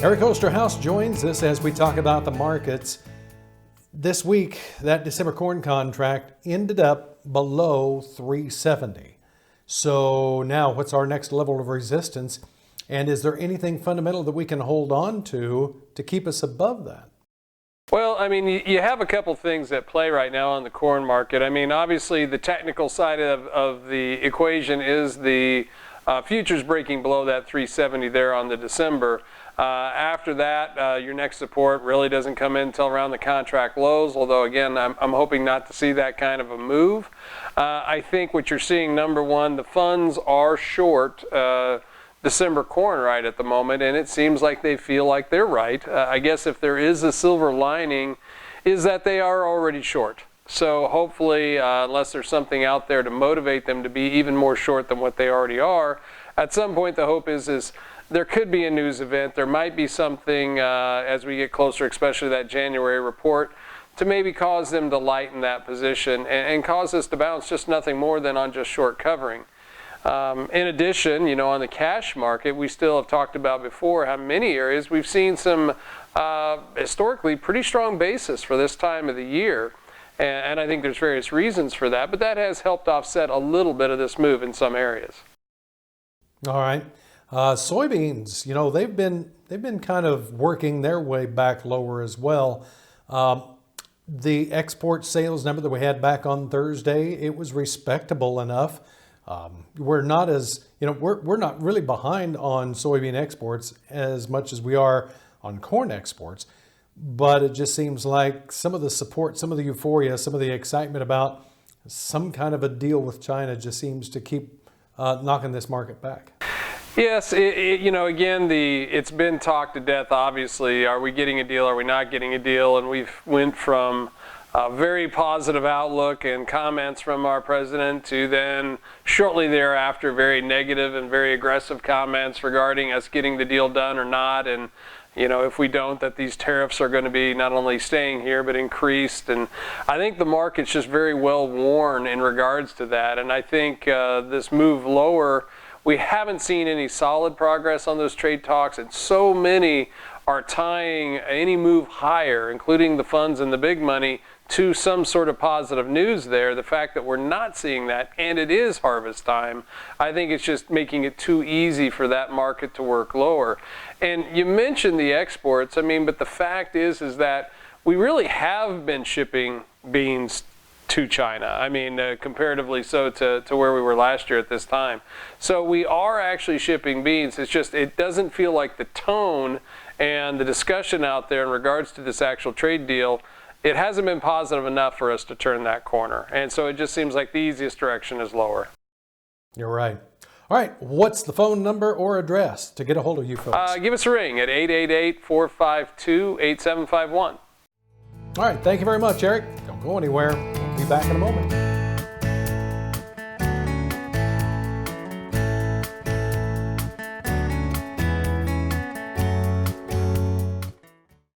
Eric Osterhaus joins us as we talk about the markets. This week, that December corn contract ended up below 370. So now what's our next level of resistance? And is there anything fundamental that we can hold on to keep us above that? Well, I mean, you have a couple things at play right now on the corn market. I mean, obviously the technical side of the equation is the futures breaking below that 370 there on the December. After that, your next support really doesn't come in until around the contract lows, although again, I'm hoping not to see that kind of a move. I think what you're seeing, number one, the funds are short December corn right at the moment, and it seems like they feel like they're right. I guess if there is a silver lining, is that they are already short. So hopefully, unless there's something out there to motivate them to be even more short than what they already are, at some point the hope is there could be a news event. There might be something as we get closer, especially that January report, to maybe cause them to lighten that position and cause us to bounce just nothing more than on just short covering. In addition, you know, on the cash market, we still have talked about before how many areas we've seen some historically pretty strong basis for this time of the year. And I think there's various reasons for that, but that has helped offset a little bit of this move in some areas. All right. Soybeans, you know, they've been kind of working their way back lower as well. The export sales number that we had back on Thursday, it was respectable enough. We're not as, you know, we're not really behind on soybean exports as much as we are on corn exports, but it just seems like some of the support, some of the euphoria, some of the excitement about some kind of a deal with China just seems to keep knocking this market back. Yes, you know, again, it's been talked to death, obviously. Are we getting a deal? Are we not getting a deal? And we've went from a very positive outlook and comments from our president to then shortly thereafter very negative and very aggressive comments regarding us getting the deal done or not. And, you know, if we don't, that these tariffs are going to be not only staying here but increased. And I think the market's just very well worn in regards to that. And I think this move lower, we haven't seen any solid progress on those trade talks, and so many are tying any move higher, including the funds and the big money, to some sort of positive news there. The fact that we're not seeing that, and it is harvest time, I think it's just making it too easy for that market to work lower. And you mentioned the exports, I mean, but the fact is that we really have been shipping beans to China. I mean, comparatively so to where we were last year at this time. So we are actually shipping beans. It's just, it doesn't feel like the tone and the discussion out there in regards to this actual trade deal, it hasn't been positive enough for us to turn that corner. And so it just seems like the easiest direction is lower. You're right. All right, what's the phone number or address to get a hold of you folks? Give us a ring at 888-452-8751. All right, thank you very much, Eric. Don't go anywhere. We'll be back in a moment.